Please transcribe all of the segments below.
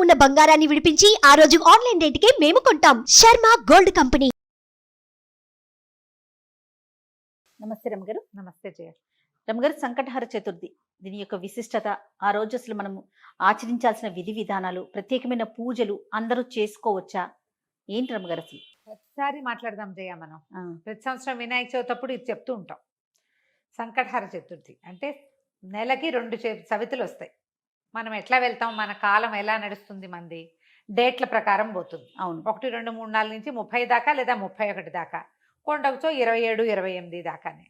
ఉన్న బంగారాన్ని విడిపించి ఆ రోజు ఆన్లైన్ రేటుకే మేము కొంటాం. Sharma gold company. నమస్తే రమగారు. నమస్తే జయ. రమగారు, సంకటహర చతుర్థి దీని యొక్క విశిష్టత, ఆ రోజు అసలు మనము ఆచరించాల్సిన విధి విధానాలు, ప్రత్యేకమైన పూజలు అందరూ చేసుకోవచ్చా, ఏంటి రమగారు అసలు? ప్రతిసారి మాట్లాడదాం జయ. మనం ప్రతి సంవత్సరం వినాయక చవితి అప్పుడు ఇది చెప్తూ ఉంటాం. సంకటహర చతుర్థి అంటే నెలకి 2 చవితులు వస్తాయి. మనం ఎట్లా వెళ్తాం, మన కాలం ఎలా నడుస్తుంది, మంది డేట్ల ప్రకారం పోతుంది. అవును, 1, 2, 3, 4 నుంచి 30 దాకా లేదా 31 దాకా, కొండకుతో 27, 28 దాకానే.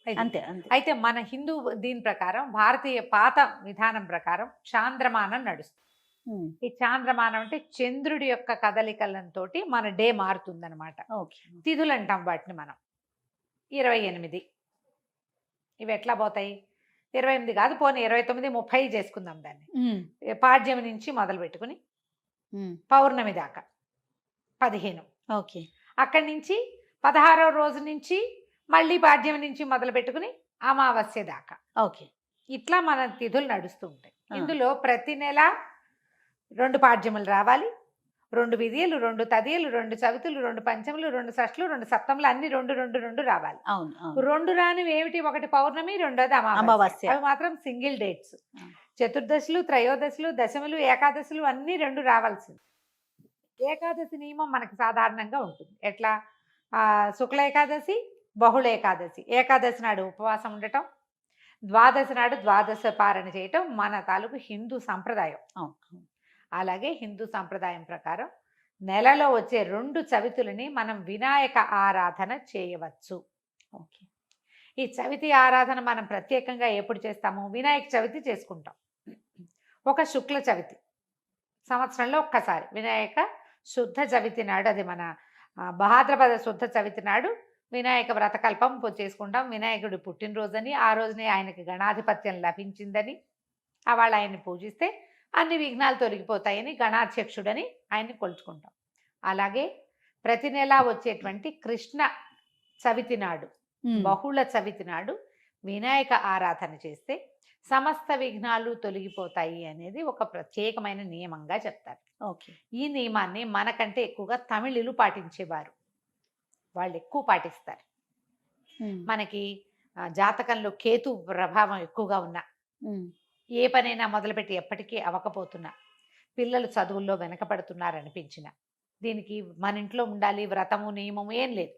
అంతే అంతే. అయితే మన హిందూ దీని ప్రకారం, భారతీయ పాత విధానం ప్రకారం చాంద్రమానం నడుస్తుంది. ఈ చాంద్రమానం అంటే చంద్రుడి యొక్క కదలికలతో మన డే మారుతుందన్నమాట. తిథులు అంటాం వాటిని మనం. 28 ఇవి ఎట్లా పోతాయి? 28 కాదు, పోనీ 29, 30 చేసుకుందాం దాన్ని. పాడ్యమి నుంచి మొదలు పెట్టుకుని పౌర్ణమి దాకా 15. ఓకే. అక్కడి నుంచి 16వ రోజు నుంచి మళ్ళీ పాడ్యమి నుంచి మొదలు పెట్టుకుని అమావాస్య దాకా. ఓకే. ఇట్లా మన తిథులు నడుస్తూ ఉంటాయి. ఇందులో ప్రతి నెల 2 పాడ్యములు రావాలి, 2 విధియలు, 2 తదియలు, 2 చవితులు, 2 పంచములు, 2 షష్ఠులు, 2 సప్తములు, అన్ని 2 రావాలి. అవును. 2 రానివి ఏమిటి? ఒకటి పౌర్ణమి, రెండోది అమావాస్య. అవి మాత్రం సింగిల్ డేట్స్. చతుర్దశులు, త్రయోదశులు, దశములు, ఏకాదశులు అన్ని 2 రావాల్సింది. ఏకాదశి నియమం మనకి సాధారణంగా ఉంటుంది. ఎట్లా? శుక్ల ఏకాదశి, బహుళ ఏకాదశి. ఏకాదశి నాడు ఉపవాసం ఉండటం, ద్వాదశి నాడు ద్వాదశ పారణ చేయటం మన తాలూకు హిందూ సంప్రదాయం. అలాగే హిందూ సంప్రదాయం ప్రకారం నెలలో వచ్చే 2 చవితులని మనం వినాయక ఆరాధన చేయవచ్చు. ఓకే. ఈ చవితి ఆరాధన మనం ప్రత్యేకంగా ఎప్పుడు చేస్తాము? వినాయక చవితి చేసుకుంటాం. ఒక శుక్ల చవితి సంవత్సరంలో ఒక్కసారి వినాయక శుద్ధ చవితి నాడు, అది మన భాద్రపద శుద్ధ చవితి నాడు వినాయక వ్రతకల్పం చేసుకుంటాం. వినాయకుడి పుట్టినరోజని, ఆ రోజునే ఆయనకి గణాధిపత్యం లభించిందని, వాళ్ళు ఆయన్ని పూజిస్తే అన్ని విఘ్నాలు తొలగిపోతాయని గణాధ్యక్షుడని ఆయన్ని కొలుచుకుంటాం. అలాగే ప్రతి నెల వచ్చేటువంటి కృష్ణ చవితి నాడు, బహుళ చవితి నాడు వినాయక ఆరాధన చేస్తే సమస్త విఘ్నాలు తొలగిపోతాయి అనేది ఒక ప్రత్యేకమైన నియమంగా చెప్తారు. ఓకే. ఈ నియమాన్ని మనకంటే ఎక్కువగా తమిళులు పాటించేవారు. వాళ్ళు ఎక్కువ పాటిస్తారు. మనకి జాతకంలో కేతు ప్రభావం ఎక్కువగా ఉన్నా, ఏ పనైనా మొదలుపెట్టి ఎప్పటికీ అవ్వకపోతున్నా, పిల్లలు చదువుల్లో వెనకపడుతున్నారనిపించిన, దీనికి మన ఇంట్లో ఉండాలి వ్రతము నియమము ఏం లేదు.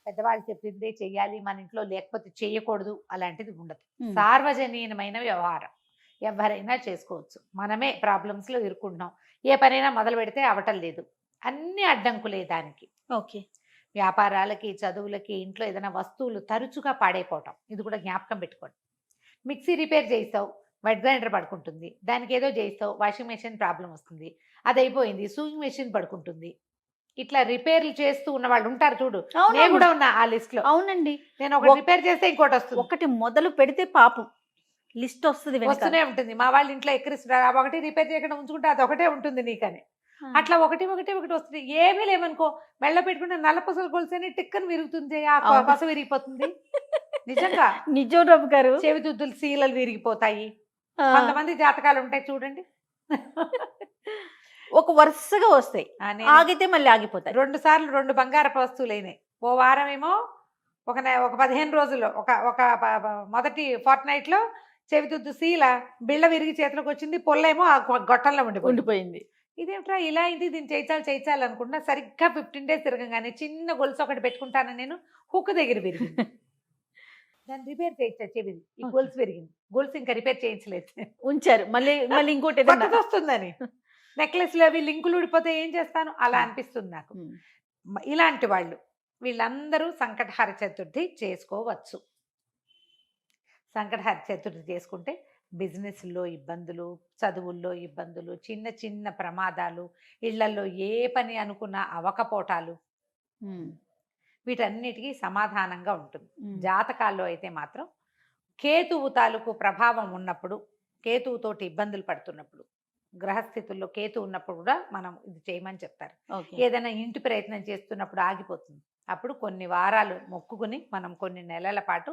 పెద్దవాళ్ళు చెప్పిందే చెయ్యాలి, మన ఇంట్లో లేకపోతే చేయకూడదు అలాంటిది ఉండదు. సార్వజనీయమైన వ్యవహారం, ఎవరైనా చేసుకోవచ్చు. మనమే ప్రాబ్లమ్స్లో ఇరుక్కుంటున్నాం. ఏ పనైనా మొదలు పెడితే అవటం లేదు, అన్ని అడ్డంకులే దానికి. ఓకే. వ్యాపారాలకి, చదువులకి, ఇంట్లో ఏదైనా వస్తువులు తరచుగా పాడైపోవటం, ఇది కూడా జ్ఞాపకం పెట్టుకోండి. మిక్సీ రిపేర్ చేయిస్తావు, వెట్ గ్రైండర్ పడుకుంటుంది. దానికి ఏదో చేయిస్తావు, వాషింగ్ మెషిన్ ప్రాబ్లం వస్తుంది, అది అయిపోయింది, సూయింగ్ మెషిన్ పడుకుంటుంది. ఇట్లా రిపేర్లు చేస్తూ ఉన్న వాళ్ళు ఉంటారు చూడు. నేను కూడా ఉన్నా ఆ లిస్ట్ లో. అవునండి. నేను ఒకటి రిపేర్ చేస్తే ఇంకోటి వస్తుంది. ఒకటి మొదలు పెడితే పాపం లిస్ట్ వస్తుంది, వస్తూనే ఉంటుంది. మా వాళ్ళ ఇంట్లో ఎక్కిరిస్తున్నారు, ఒకటి రిపేర్ చేయకుండా ఉంచుకుంటే అది ఒకటే ఉంటుంది నీకని. అట్లా ఒకటి వస్తుంది. ఏమీ లేవనుకో, మెళ్ళ పెట్టుకుంటే నల్ల పసలు కొలిసేనే టిక్కని విరుగుతుంది, ఆ పస విరిగిపోతుంది. నిజంగా నిజం రఘు గారు. చెవిదుద్దులు సీలలు విరిగిపోతాయి. కొంతమంది జాతకాలు ఉంటాయి చూడండి, ఒక వరుసగా వస్తాయి, ఆగితే మళ్ళీ ఆగిపోతాయి. 2 సార్లు 2 బంగారపు వస్తువులు అయినాయి. ఓ వారం ఏమో ఒక 15 రోజుల్లో ఒక మొదటి ఫోర్ట్నైట్ లో చెవిదుద్దు సీల బిళ్ళ విరిగి చేతిలోకి వచ్చింది, పొల్లేమో ఆ గొట్టంలో ఉండిపోయింది. ఇదేమిట్రా ఇలా అయింది, దీన్ని చేయించాలి అనుకుంటున్నా. సరిగ్గా 15 days తిరగగానే చిన్న గొలుసు ఒకటి పెట్టుకుంటాను నేను, హుక్ దగ్గర విరిగింది. దాన్ని రిపేర్ చేయించా, చెవిది ఈ గొలుసు విరిగింది. గొలుసు ఇంకా రిపేర్ చేయించలేదు, ఉంచారు. మళ్ళీ ఇంకోటి వస్తుందని. నెక్లెస్లు అవి లింకులు ఊడిపోతే ఏం చేస్తాను, అలా అనిపిస్తుంది నాకు. ఇలాంటి వాళ్ళు వీళ్ళందరూ సంకటహర చతుర్థి చేసుకోవచ్చు. సంకటహర చతుర్థి చేసుకుంటే బిజినెస్లో ఇబ్బందులు, చదువుల్లో ఇబ్బందులు, చిన్న చిన్న ప్రమాదాలు, ఇళ్లలో ఏ పని అనుకున్నా అవకపోటాలు, వీటన్నిటికీ సమాధానంగా ఉంటుంది. జాతకాల్లో అయితే మాత్రం కేతువు తాలూకు ప్రభావం ఉన్నప్పుడు, కేతువుతోటి ఇబ్బందులు పడుతున్నప్పుడు, గ్రహస్థితుల్లో కేతు ఉన్నప్పుడు కూడా మనం ఇది చేయమని చెప్తారు. ఏదైనా ఇంటి ప్రయత్నం చేస్తున్నప్పుడు ఆగిపోతుంది, అప్పుడు కొన్ని వారాలు మొక్కుకుని మనం కొన్ని నెలల పాటు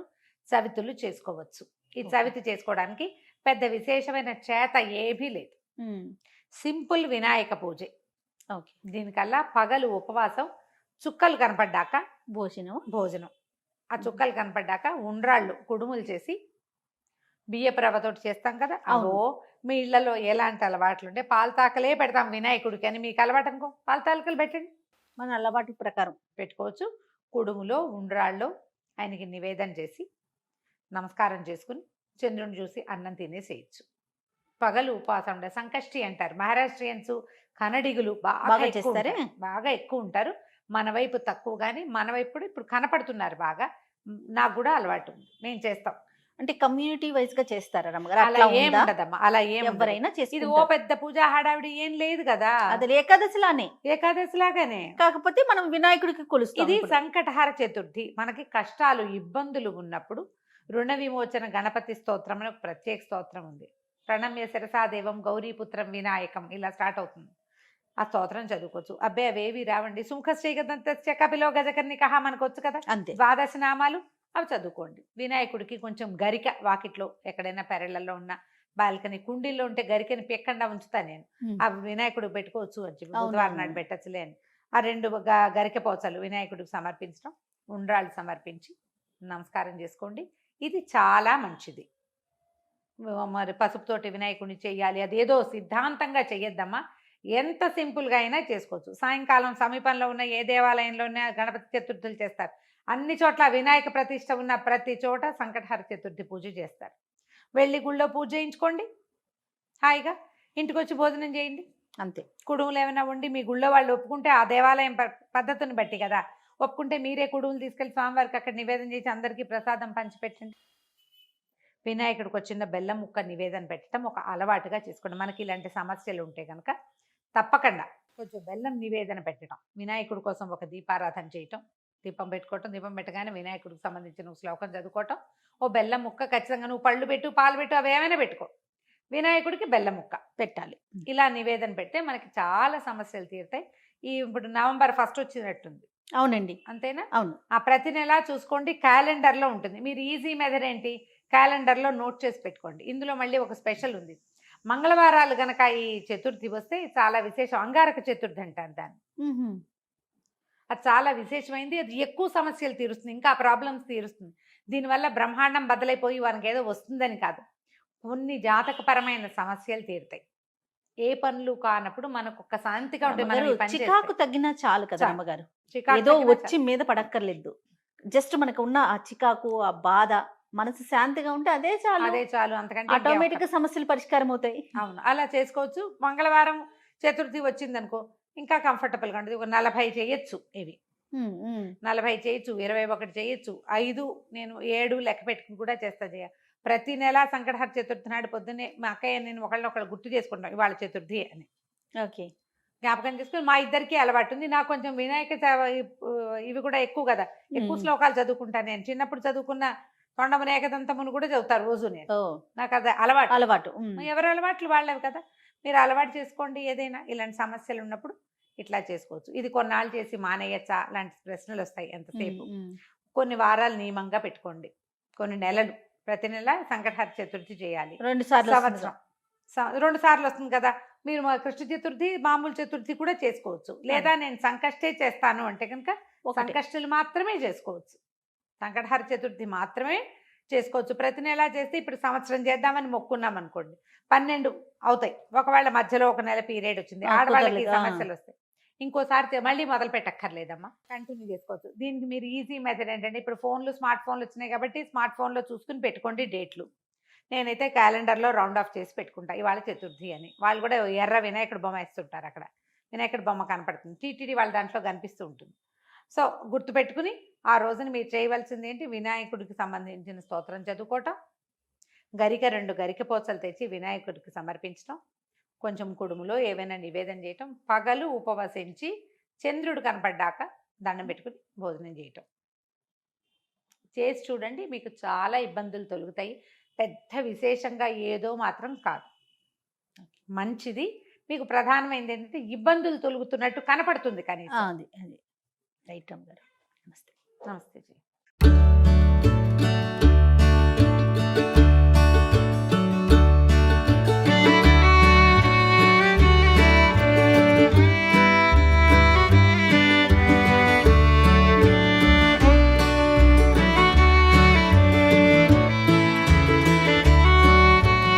చవితులు చేసుకోవచ్చు. ఈ చవితి చేసుకోవడానికి పెద్ద విశేషమైన చేత ఏమీ లేదు. సింపుల్ వినాయక పూజ. ఓకే. దీనికల్లా పగలు ఉపవాసం, చుక్కలు కనపడ్డాక భోజనం. ఆ చుక్కలు కనపడ్డాక ఉండ్రాళ్ళు కుడుములు చేసి బియ్యపు రవ్వతోటి చేస్తాం కదా. అవును. అవో మీ ఇళ్లలో ఎలాంటి అలవాట్లు ఉంటే పాలతాకలే పెడతాం వినాయకుడికి అని మీకు అలవాటు అనుకో, పాలతాకలు పెట్టండి, మన అలవాటు ప్రకారం పెట్టుకోవచ్చు. కుడుములో ఉండ్రాళ్ళు ఆయనకి నివేదన చేసి నమస్కారం చేసుకుని చంద్రుని చూసి అన్నం తినేసేయచ్చు. పగలు ఉపవాసం ఉండే సంకష్టి అంటారు. మహారాష్ట్రియన్స్, కన్నడిగులు బాగా చేస్తారే? బాగా ఎక్కువ ఉంటారు. మన వైపు తక్కువ, కానీ మన వైపు కూడా ఇప్పుడు కనపడుతున్నారు బాగా. నాకు కూడా అలవాటు ఉంది, నేను చేస్తాం. అంటే కమ్యూనిటీ వైజ్ గా చేస్తారా రమ్మగారు? అలా అట్లా ఏం ఉందా? ఉండదమ్మా, అలా ఏం ఉండదు. ఎవరైనా ఇది ఓ చేసుకుంటారు. పెద్ద పూజ హడావిడి ఏం లేదు కదా. అది ఏకాదశిలానే, ఏకాదశి లాగానే. కాకపోతే మనం వినాయకుడికి కొలుస్తాం. ఇది ఇప్పుడు. సంకటహార చతుర్థి. మనకి కష్టాలు ఇబ్బందులు ఉన్నప్పుడు రుణ విమోచన గణపతి స్తోత్రం అని ఒక ప్రత్యేక స్తోత్రం ఉంది. ప్రణమ్య శిరసాదేవం గౌరీపుత్రం వినాయకం, ఇలా స్టార్ట్ అవుతుంది. ఆ స్తోత్రం చదువుకోవచ్చు. అబ్బే అవేవి రావండి. సుముఖశ్రీగదంతస్య కపిలో గజకర్ణికః మనకు వచ్చు కదా, అంతే. ద్వాదశ నామాలు, అవి చదువుకోండి. వినాయకుడికి కొంచెం గరిక వాకిట్లో ఎక్కడైనా పెరళ్ళల్లో ఉన్న బాల్కనీ కుండీల్లో ఉంటే గరికని పెక్కండా ఉంచుతా నేను. అవి వినాయకుడికి పెట్టుకోవచ్చు అని చెప్పి, బుధవారం నాడు పెట్టచ్చులే అని. ఆ 2 గరిక పోచలు వినాయకుడికి సమర్పించడం, ఉండ్రాళ్ళు సమర్పించి నమస్కారం చేసుకోండి. ఇది చాలా మంచిది. మరి పసుపుతోటి వినాయకుడిని చెయ్యాలి అదేదో సిద్ధాంతంగా చెయ్యొద్దమ్మా. ఎంత సింపుల్గా అయినా చేసుకోవచ్చు. సాయంకాలం సమీపంలో ఉన్న ఏ దేవాలయంలోనే గణపతి చతుర్థులు చేస్తారు. అన్ని చోట్ల వినాయక ప్రతిష్ట ఉన్న ప్రతి చోట సంకటహర చతుర్థి పూజ చేస్తారు. వెళ్ళి గుళ్ళో పూజ చేయించుకోండి, హాయిగా ఇంటికి వచ్చి భోజనం చేయండి, అంతే. కుడుములు ఏమైనా ఉండి మీ గుళ్ళో వాళ్ళు ఒప్పుకుంటే, ఆ దేవాలయం పద్ధతిని బట్టి కదా, ఒప్పుకుంటే మీరే కుడుములు తీసుకెళ్ళి స్వామివారికి అక్కడ నివేదన చేసి అందరికీ ప్రసాదం పంచిపెట్టండి. వినాయకుడికి వచ్చిన బెల్లం ముక్క నివేదన పెట్టడం ఒక అలవాటుగా చేసుకోండి. మనకి ఇలాంటి సమస్యలు ఉంటే కనుక తప్పకుండా కొంచెం బెల్లం నివేదన పెట్టడం, వినాయకుడి కోసం ఒక దీపారాధన చేయటం, దీపం పెట్టుకోవటం, దీపం పెట్టగానే వినాయకుడికి సంబంధించిన శ్లోకం చదువుకోవటం, ఓ బెల్లం ముక్క ఖచ్చితంగా నువ్వు పళ్ళు పెట్టు, పాలు పెట్టు, అవి ఏమైనా పెట్టుకో, వినాయకుడికి బెల్లం ముక్క పెట్టాలి. ఇలా నివేదన పెడితే మనకి చాలా సమస్యలు తీరుతాయి. ఇప్పుడు నవంబర్ 1 వచ్చినట్టుంది, అవునండి, అంతేనా? అవును. ఆ ప్రతి నెల చూసుకోండి, క్యాలెండర్లో ఉంటుంది. మీరు ఈజీ మెథడ్ ఏంటి, క్యాలెండర్లో నోట్ చేసి పెట్టుకోండి. ఇందులో మళ్ళీ ఒక స్పెషల్ ఉంది. మంగళవారాలు గనక ఈ చతుర్థి వస్తే చాలా విశేషం. అంగారక చతుర్థి అంటారు దాన్ని. అది చాలా విశేషమైంది. అది ఎక్కువ సమస్యలు తీరుస్తుంది, ఇంకా ప్రాబ్లమ్స్ తీరుస్తుంది. దీనివల్ల బ్రహ్మాండం బద్దలైపోయి వారికి ఏదో వస్తుందని కాదు, కొన్ని జాతకపరమైన సమస్యలు తీరుతాయి. ఏ పనులు కానప్పుడు మనకు ఒక శాంతిగా ఉంటే మనం ఈ పని చికాకు చేస్తే తగ్గినా చాలు కదా చాలు. అమ్మగారు. చికాకు ఏదో తగ్గినా వచ్చి మీద పడక్కర్లేదు. జస్ట్ మనకు ఉన్న ఆ చికాకు, ఆ బాధ, మనసు శాంతిగా ఉంటే అదే చాలు. అదే చాలు, అంతకంటే ఆటోమేటిక్ గా సమస్యలు పరిష్కారం అవుతాయి. అవును, అలా చేసుకోవచ్చు. మంగళవారం చతుర్థి వచ్చిందనుకో ఇంకా కంఫర్టబుల్గా ఉంటుంది. ఒక 40 చేయొచ్చు, ఇవి 40 చేయొచ్చు, 21 చేయొచ్చు, 5 నేను 7 లెక్క పెట్టుకుని కూడా చేస్తా. ప్రతి నెల సంకటహర చతుర్థి నాడు పొద్దున్నే మా అక్కయ్య నేను ఒకళ్ళనొకళ్ళు గుర్తు చేసుకుంటాం ఇవాళ చతుర్థి అని. ఓకే, జ్ఞాపకం చేసుకుని మా ఇద్దరికి అలవాటు ఉంది. నాకు కొంచెం వినాయక ఇవి కూడా ఎక్కువ కదా, ఎక్కువ శ్లోకాలు చదువుకుంటాను. నేను చిన్నప్పుడు చదువుకున్న తొండమున ఏకదంతమును కూడా చదువుతారు రోజు నేను. నాకు అది అలవాటు. ఎవరి అలవాట్లు వాళ్ళవి కదా, మీరు అలవాటు చేసుకోండి. ఏదైనా ఇలాంటి సమస్యలు ఉన్నప్పుడు ఇట్లా చేసుకోవచ్చు. ఇది కొన్నాళ్ళు చేసి మానేయచ్చా లాంటి ప్రశ్నలు వస్తాయి ఎంతసేపు. కొన్ని వారాలు నియమంగా పెట్టుకోండి, కొన్ని నెలలు, ప్రతి నెల సంకటహర చతుర్థి చేయాలి. 2 సార్లు సంవత్సరం 2 సార్లు వస్తుంది కదా. మీరు కృష్ణ చతుర్థి మామూలు చతుర్థి కూడా చేసుకోవచ్చు. లేదా నేను సంకష్టే చేస్తాను అంటే కనుక సంకష్టులు మాత్రమే చేసుకోవచ్చు, సంకటహర చతుర్థి మాత్రమే చేసుకోవచ్చు. ప్రతి నెల చేస్తే ఇప్పుడు సంవత్సరం చేద్దామని మొక్కున్నాం అనుకోండి, 12 అవుతాయి. ఒకవేళ మధ్యలో ఒక నెల పీరియడ్ వచ్చింది, ఆడవాళ్ళకి సమస్యలు వస్తాయి, ఇంకోసారి మళ్ళీ మొదలు పెట్టక్కర్లేదమ్మా, కంటిన్యూ చేసుకోవచ్చు. దీనికి మీరు ఈజీ మెథడ్ ఏంటంటే, ఇప్పుడు స్మార్ట్ ఫోన్లు వచ్చినాయి కాబట్టి స్మార్ట్ ఫోన్లో చూసుకుని పెట్టుకోండి డేట్లు. నేనైతే క్యాలెండర్లో రౌండ్ ఆఫ్ చేసి పెట్టుకుంటా ఇవాళ చతుర్థి అని. వాళ్ళు కూడా ఎర్ర వినాయకుడు బొమ్మ వేస్తుంటారు, అక్కడ వినాయకుడు బొమ్మ కనపడుతుంది, టీటీడీ వాళ్ళ దాంట్లో కనిపిస్తూ ఉంటుంది. సో గుర్తుపెట్టుకుని ఆ రోజున మీరు చేయవలసింది ఏంటి, వినాయకుడికి సంబంధించిన స్తోత్రం చదువుకోవటం, గరిక 2 గరిక పోచలు తెచ్చి వినాయకుడికి సమర్పించడం, కొంచెం కుడుములో ఏవైనా నివేదన చేయటం, పగలు ఉపవసించి చంద్రుడు కనపడ్డాక దండం పెట్టుకుని భోజనం చేయటం చేసి చూడండి. మీకు చాలా ఇబ్బందులు తొలుగుతాయి. పెద్ద విశేషంగా ఏదో మాత్రం కాదు, మంచిది. మీకు ప్రధానమైనది ఏంటంటే ఇబ్బందులు తొలుగుతున్నట్టు కనపడుతుంది కనీసం. అది రైట్ అమ్మగారు. నమస్తే. నమస్తే జీ.